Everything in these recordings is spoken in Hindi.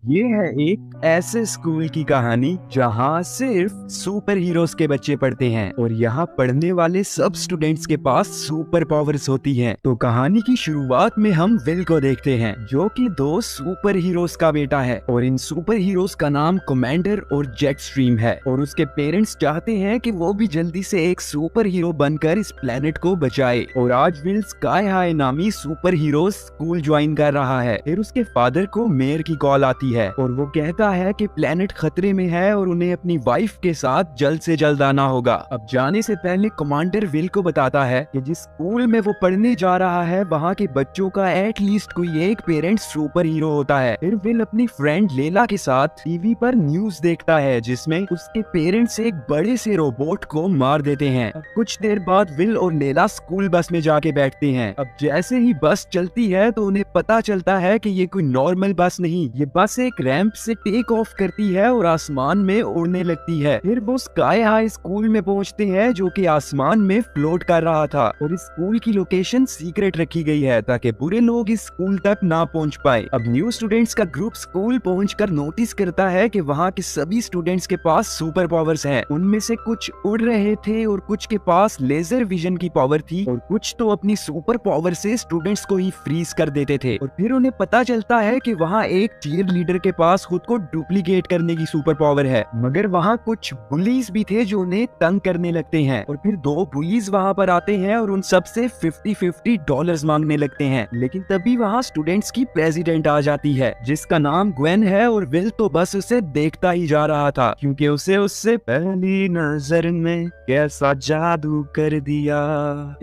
ये है एक ऐसे स्कूल की कहानी जहाँ सिर्फ सुपर हीरोज के बच्चे पढ़ते हैं और यहाँ पढ़ने वाले सब स्टूडेंट्स के पास सुपर पावर्स होती हैं। तो कहानी की शुरुआत में हम विल को देखते हैं जो कि दो सुपर हीरोज का बेटा है और इन सुपर हीरोज का नाम कमांडर और जेट स्ट्रीम है और उसके पेरेंट्स चाहते हैं कि वो भी जल्दी से एक सुपर हीरो बनकर इस प्लेनेट को बचाए। और आज विल स्काई हाई नामी सुपर हीरो स्कूल ज्वाइन कर रहा है। फिर उसके फादर को मेयर की कॉल आती है और वो कहता है कि प्लेनेट खतरे में है और उन्हें अपनी वाइफ के साथ जल्द से जल्द आना होगा। अब जाने से पहले कमांडर विल को बताता है कि जिस स्कूल में वो पढ़ने जा रहा है वहाँ के बच्चों का एटलीस्ट कोई एक पेरेंट सुपर हीरो होता है। फिर विल अपनी फ्रेंड लेला के साथ टीवी पर न्यूज देखता है जिसमें उसके पेरेंट्स एक बड़े से रोबोट को मार देते हैं। अब कुछ देर बाद विल और लेला स्कूल बस में जाके बैठते हैं। अब जैसे ही बस चलती है तो उन्हें पता चलता है कि ये कोई नॉर्मल बस नहीं, ये बस एक रैंप से टेक ऑफ करती है और आसमान में उड़ने लगती है। फिर वो स्काई हाई स्कूल में पहुंचते हैं जो कि आसमान में फ्लोट कर रहा था और इस स्कूल की लोकेशन सीक्रेट रखी गई है ताकि बुरे लोग इस स्कूल तक ना पहुंच पाए। अब न्यू स्टूडेंट्स का ग्रुप स्कूल पहुंचकर नोटिस करता है कि वहाँ के सभी स्टूडेंट्स के पास सुपर पावर्स हैं। उनमें से कुछ उड़ रहे थे और कुछ के पास लेजर विजन की पावर थी और कुछ तो अपनी सुपर पावर से स्टूडेंट्स को ही फ्रीज कर देते थे। और फिर उन्हें पता चलता है कि वहाँ एक चीयर लीडर के पास खुद को डुप्लीकेट करने की सुपर पावर है, मगर वहाँ कुछ बुलीज भी थे जो उन्हें तंग करने लगते हैं। और फिर दो बुलीज वहाँ पर आते हैं और उन सब से 50-50 डॉलर्स मांगने लगते हैं। लेकिन तभी वहाँ स्टूडेंट्स की प्रेसिडेंट आ जाती है जिसका नाम ग्वेन है और विल तो बस उसे देखता ही जा रहा था क्योंकि उसे उससे पहली नजर में कैसा जादू कर दिया।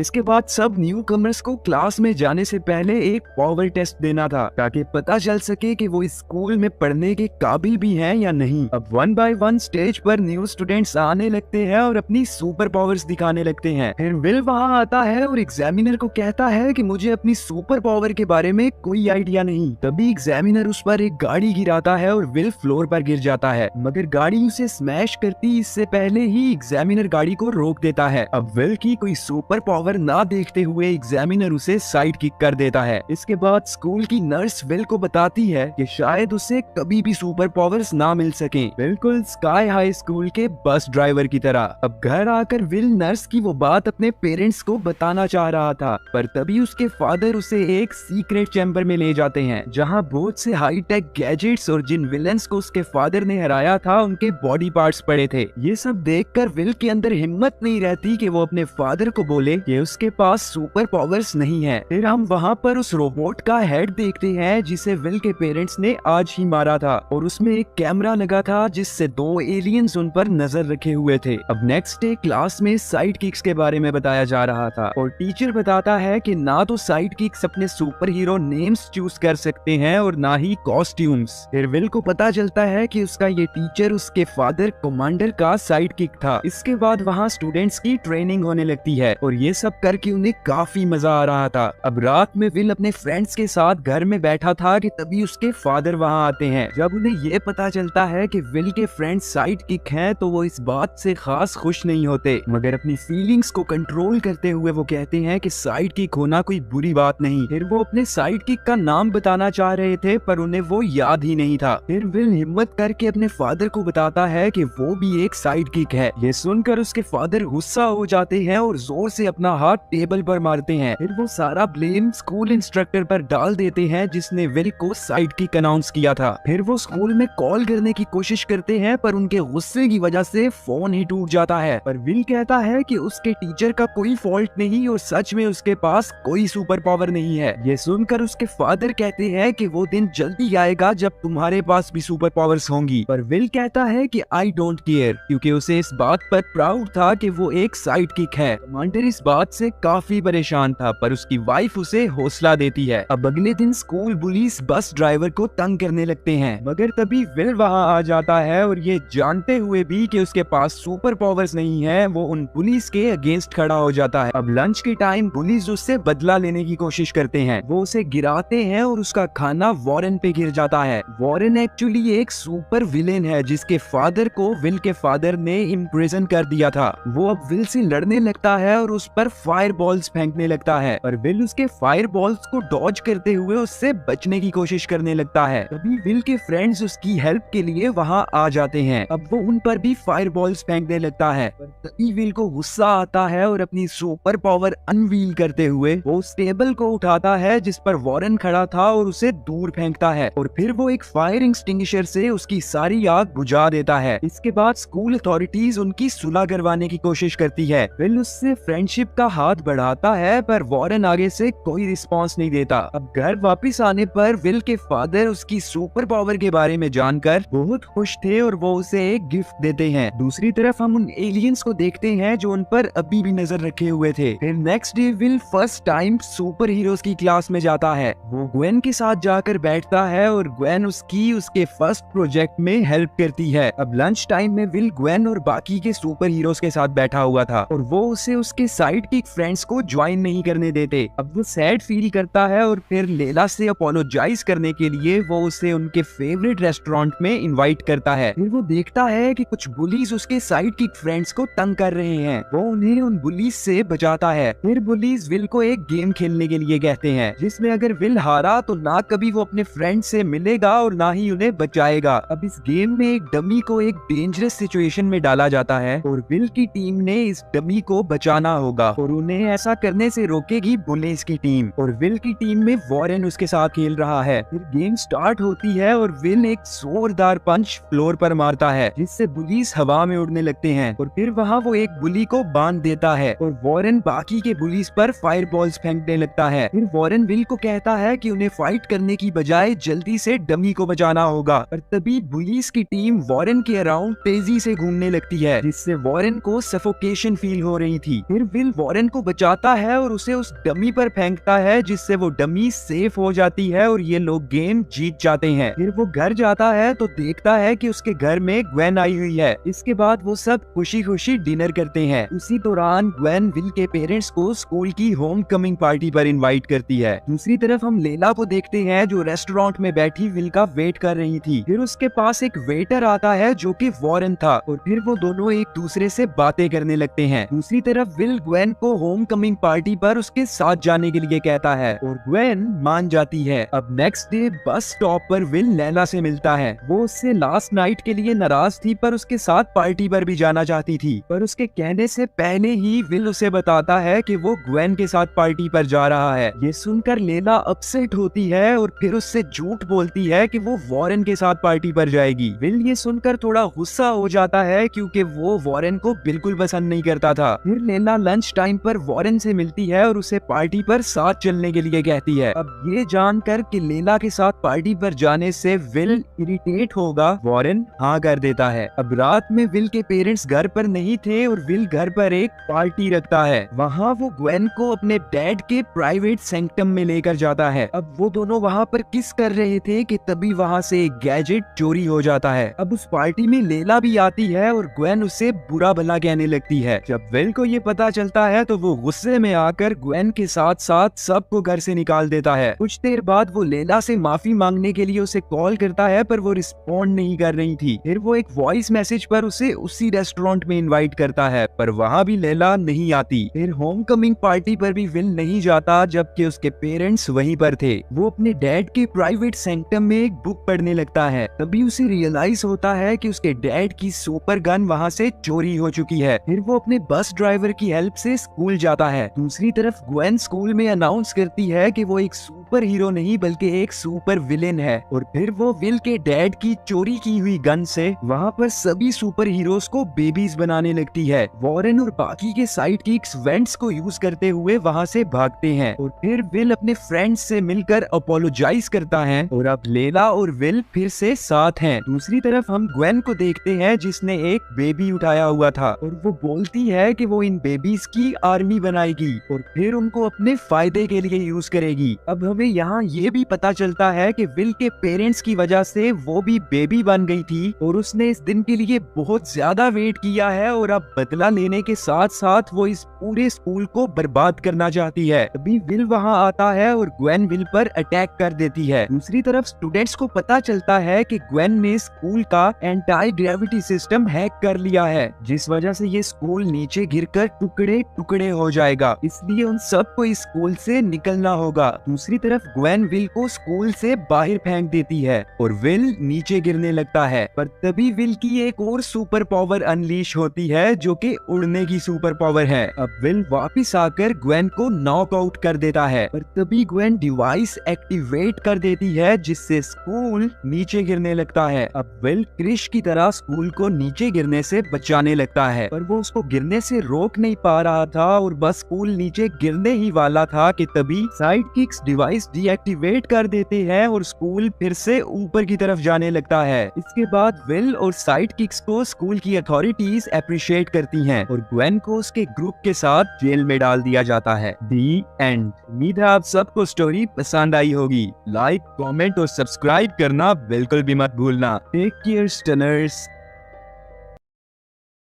इसके बाद सब न्यू कमर्स को क्लास में जाने से पहले एक पावर टेस्ट देना था ताकि पता चल सके कि वो इस स्कूल में पढ़ने के काबिल भी हैं या नहीं। अब 1 बाय 1 स्टेज पर न्यू स्टूडेंट्स आने लगते हैं और अपनी सुपर पावर्स दिखाने लगते हैं। फिर विल वहां आता है और एग्जामिनर को कहता है कि मुझे अपनी सुपर पावर के बारे में कोई आइडिया नहीं। तभी एग्जामिनर उस पर एक गाड़ी गिराता है और विल फ्लोर पर गिर जाता है, मगर गाड़ी उसे स्मैश करती इससे पहले ही एग्जामिनर गाड़ी को रोक देता है। अब विल की कोई सुपर पावर ना देखते हुए एग्जामिनर उसे साइड किक कर देता है। इसके बाद स्कूल की नर्स विल को बताती है कि शायद उसे कभी भी सुपर पावर्स ना मिल सकें, बिल्कुल स्काई हाई स्कूल के बस ड्राइवर की तरह। अब घर आकर विल नर्स की वो बात अपने पेरेंट्स को बताना चाह रहा था, पर तभी उसके फादर उसे एक सीक्रेट चैम्बर में ले जाते हैं जहां बहुत से हाई टेक गैजेट्स और जिन विलेंस को उसके फादर ने हराया था उनके बॉडी पार्ट्स पड़े थे। ये सब देखकर विल के अंदर हिम्मत नहीं रहती कि वो अपने फादर को बोले कि उसके पास सुपर पावर्स नहीं है। फिर हम वहाँ पर उस रोबोट का हेड देखते हैं जिसे विल के पेरेंट्स ने आज ही मारा था और उसमें एक कैमरा लगा था जिससे दो एलियंस उन पर नजर रखे हुए थे। अब नेक्स्ट डे क्लास में साइड किक्स के बारे में बताया जा रहा था और टीचर बताता है कि ना तो साइड किक्स अपने सुपर हीरो नेम्स चूज कर सकते हैं और ना ही कॉस्ट्यूम्स। फिर विल को पता चलता है कि उसका ये टीचर उसके फादर कमांडर का साइड किक था। इसके बाद वहाँ स्टूडेंट्स की ट्रेनिंग होने लगती है और ये सब करके उन्हें काफी मजा आ रहा था। अब रात में विल अपने फ्रेंड्स के साथ घर में बैठा था कि तभी उसके फादर वहाँ आते हैं। जब उन्हें ये पता चलता है कि विल के फ्रेंड्स साइड किक हैं तो वो इस बात से खास खुश नहीं होते, मगर अपनी फीलिंग्स को कंट्रोल करते हुए वो कहते हैं कि साइड किक होना कोई बुरी बात नहीं। फिर वो अपने साइड किक का नाम बताना चाह रहे थे पर उन्हें वो याद ही नहीं था। फिर विल हिम्मत करके अपने फादर को बताता है कि वो भी एक साइड किक है। ये सुनकर उसके फादर गुस्सा हो जाते हैं और जोर से अपना हाथ टेबल पर मारते हैं। फिर वो सारा ब्लेम स्कूल इंस्ट्रक्टर पर डाल देते हैं जिसने विल को साइड किक अनाउंस किया था। फिर वो स्कूल में कॉल करने की कोशिश करते हैं पर उनके गुस्से की वजह से फोन ही टूट जाता है। पर विल कहता है कि उसके टीचर का कोई फॉल्ट नहीं और सच में उसके पास कोई सुपर पावर नहीं है। ये सुनकर उसके फादर कहते हैं कि वो दिन जल्दी आएगा जब तुम्हारे पास भी सुपर पावर्स होंगी। पर विल कहता है कि आई डोंट केयर क्योंकि उसे इस बात पर प्राउड था कि वो एक साइड किक है। कमांडर इस बात से काफी परेशान था पर उसकी वाइफ उसे हौसला देती है। अब अगले दिन स्कूल पुलिस बस ड्राइवर को तंग करने लगते हैं, मगर तभी विल वहां आ जाता है और ये जानते हुए भी कि उसके पास सुपर पावर्स नहीं है वो उन पुलिस के अगेंस्ट खड़ा हो जाता है। अब लंच के टाइम पुलिस उससे बदला लेने की कोशिश करते हैं, वो उसे गिराते हैं और उसका खाना वॉरेन पे गिर जाता है। वॉरेन एक्चुअली एक सुपर विलेन है जिसके फादर को विल के फादर ने इम्प्रिजन कर दिया था। वो अब विल से लड़ने लगता है और उस पर फायर बॉल्स फेंकने लगता है और विल उसके फायर बॉल्स को डॉज करते हुए उससे बचने की कोशिश करने लगता है। तभी विल के फ्रेंड्स उसकी हेल्प के लिए वहाँ आ जाते हैं। अब वो उन पर भी फायरबॉल्स फेंकने लगता है, पर तभी विल को गुस्सा आता है और अपनी सुपर पावर अनवील करते हुए वो उस टेबल को उठाता है जिस पर वॉरेन खड़ा था और उसे दूर फेंकता है, और फिर वो एक फायर एक्सटिंग्विशर से उसकी सारी आग बुझा देता है। इसके बाद स्कूल अथॉरिटीज उनकी सुलह करवाने की कोशिश करती है। विल उससे फ्रेंडशिप का हाथ बढ़ाता है, पर वॉरेन आगे से कोई रिस्पॉन्स नहीं देता। अब घर वापस आने पर विल के फादर उसकी सुपर पावर के बारे में जानकर बहुत खुश थे और वो उसे एक गिफ्ट देते हैं। दूसरी तरफ हम उन एलियंस को देखते हैं जो उन पर अभी भी नजर रखे हुए थे। फिर next day will first time super heroes की क्लास में जाता है। वो ग्वेन के साथ जाकर बैठता है और ग्वेन उसके फर्स्ट प्रोजेक्ट में हेल्प करती है। अब लंच टाइम में विल ग्वेन और बाकी के सुपर हीरोज के साथ बैठा हुआ था और वो उसे उसके साइड के फ्रेंड्स को ज्वाइन नहीं करने देते। अब वो सैड फील करता है और फिर लेला से अपोलोजाइज करने के लिए वो उसे उनके फेवरेट रेस्टोरेंट में इनवाइट करता है। फिर वो देखता है कि कुछ बुलीज उसके साइड की फ्रेंड्स को तंग कर रहे हैं। वो उन्हें उन बुलीज से बचाता है। फिर बुलीज विल को एक गेम खेलने के लिए कहते हैं जिसमें अगर विल हारा तो ना कभी वो अपने फ्रेंड से मिलेगा और ना ही उन्हें बचाएगा। अब इस गेम में एक डमी को एक डेंजरस सिचुएशन में डाला जाता है और विल की टीम ने इस डमी को बचाना होगा और उन्हें ऐसा करने से रोकेगी बुलीज की टीम। और विल की टीम में वॉरेन उसके साथ खेल रहा है। फिर गेम स्टार्ट होती है और विल एक जोरदार पंच फ्लोर पर मारता है जिससे बुलीज हवा में उड़ने लगते हैं और फिर वहाँ वो एक बुली को बांध देता है और वॉरेन बाकी के बुलीज पर फायरबॉल्स फेंकने लगता है। फिर वॉरेन विल को कहता है कि उन्हें फाइट करने की बजाय जल्दी से डमी को बचाना होगा, पर तभी बुलीज की टीम वॉरेन के अराउंड तेजी से घूमने लगती है जिससे वॉरेन को सफोकेशन फील हो रही थी। फिर विल वॉरेन को बचाता है और उसे उस डमी पर फेंकता है जिससे वो डमी सेफ हो जाती है और ये लोग गेम जीत जाते हैं। फिर वो घर जाता है तो देखता है कि उसके घर में ग्वेन आई हुई है। इसके बाद वो सब खुशी खुशी डिनर करते हैं। उसी दौरान ग्वेन विल के पेरेंट्स को स्कूल की होम कमिंग पार्टी पर इनवाइट करती है। दूसरी तरफ हम लेला को देखते हैं जो रेस्टोरेंट में बैठी विल का वेट कर रही थी। फिर उसके पास एक वेटर आता है जो कि वॉरेन था और फिर वो दोनों एक दूसरे से बातें करने लगते हैं। दूसरी तरफ विल ग्वेन को होम कमिंग पार्टी पर उसके साथ जाने के लिए कहता है और ग्वेन मान जाती है। अब नेक्स्ट डे बस स्टॉप पर विल लेला से मिलता है। वो उससे लास्ट नाइट के लिए नाराज थी पर उसके साथ पार्टी पर भी जाना चाहती थी, पर उसके कहने से पहले ही विल उसे बताता है कि वो ग्वेन के साथ पार्टी पर जा रहा है। ये सुनकर लेला अपसेट होती है और फिर उससे झूठ बोलती है कि वो वॉरेन के साथ पार्टी पर जाएगी। विल ये सुनकर थोड़ा गुस्सा हो जाता है क्योंकि वो वॉरेन को बिल्कुल पसंद नहीं करता था। फिर लेला लंच टाइम पर वॉरेन से मिलती है और उसे पार्टी पर साथ चलने के लिए कहती है। अब ये जानकर कि लेला के साथ पार्टी पर जाने से विल इरिटेट होगा, वॉरेन हाँ कर देता है। अब रात में विल के पेरेंट्स घर पर नहीं थे और विल घर पर एक पार्टी रखता है। वहाँ वो ग्वेन को अपने डैड के प्राइवेट सेंक्टम में लेकर जाता है। अब वो दोनों वहाँ पर किस कर रहे थे कि तभी वहाँ से एक गैजेट चोरी हो जाता है। अब उस पार्टी में लेला भी आती है और ग्वेन उसे बुरा भला कहने लगती है। जब विल को ये पता चलता है तो वो गुस्से में आकर ग्वेन के साथ साथ सबको घर से निकाल देता है। कुछ देर बाद वो लेला से माफी मांगने के लिए उसे कॉल करता है पर वो रिस्पॉन्ड नहीं कर रही थी। फिर वो एक वॉइस मैसेज पर उसे उसी रेस्टोरेंट में इनवाइट करता है पर वहाँ भी लेला नहीं आती। फिर होम कमिंग पार्टी पर भी विल नहीं जाता जबकि उसके पेरेंट्स वहीं पर थे। वो अपने डैड के प्राइवेट सेंक्टम में एक बुक पढ़ने लगता है। तभी उसे रियलाइज होता है कि उसके डैड की सुपर गन वहाँ से चोरी हो चुकी है। फिर वो अपने बस ड्राइवर की हेल्प से स्कूल जाता है। दूसरी तरफ ग्वेन स्कूल में अनाउंस करती है कि वो एक सुपर हीरो नहीं बल्कि एक सुपर विलेन है और फिर वो विल के डैड की चोरी की हुई गन से वहाँ पर सभी सुपर हीरोज को बेबीज बनाने लगती है। वॉरेन और बाकी के साइड किक्स वेंट्स को यूज करते हुए वहाँ से भागते हैं और फिर विल अपने फ्रेंड्स से मिलकर अपोलोजाइज करता है और अब लेला और विल फिर से साथ हैं। दूसरी तरफ हम ग्वेन को देखते हैं जिसने एक बेबी उठाया हुआ था और वो बोलती है कि वो इन बेबीज की आर्मी बनाएगी और फिर उनको अपने फायदे के लिए यूज करेगी। अब हमें यहाँ ये भी पता चलता है कि विल के पेरेंट्स की वजह से वो भी बेबी बन गई थी और उसने इस दिन के लिए बहुत ज्यादा वेट किया है और अब बदला लेने के साथ साथ वो इस पूरे स्कूल को बर्बाद करना चाहती है। अभी विल वहाँ आता है और ग्वेन विल पर अटैक कर देती है। दूसरी तरफ स्टूडेंट्स को पता चलता है कि ग्वेन ने स्कूल का एंटी ग्रेविटी सिस्टम हैक कर लिया है जिस वजह से ये स्कूल नीचे गिरकर टुकड़े टुकड़े हो जाएगा, इसलिए उन सबको इस स्कूल से निकलना होगा। दूसरी तरफ ग्वेन विल को स्कूल से बाहर फेंक फेंक देती है और विल नीचे गिरने लगता है। पर तभी विल की एक और सुपर पावर अनलीश होती है जो कि उड़ने की सुपर पावर है। अब विल वापस आकर ग्वेन को नॉक आउट कर देता है, पर तभी ग्वेन डिवाइस एक्टिवेट कर देती है जिससे स्कूल नीचे गिरने लगता है। अब विल क्रिश की तरह स्कूल को नीचे गिरने से बचाने लगता है, पर वो उसको गिरने से रोक नहीं पा रहा था और बस स्कूल नीचे गिरने ही वाला था कि तभी साइड किक्स डिवाइस डीएक्टिवेट कर देते हैं और स्कूल फिर से ऊपर की तरफ जाने लगता है। इसके बाद विल और साइड किक्स को स्कूल की अथॉरिटीज अप्रिशिएट करती हैं और ग्वेन को उसके ग्रुप के साथ जेल में डाल दिया जाता है। दी एंड। उम्मीद है आप सबको स्टोरी पसंद आई होगी। लाइक, कमेंट और सब्सक्राइब करना बिल्कुल भी मत भूलना। Take care stunners.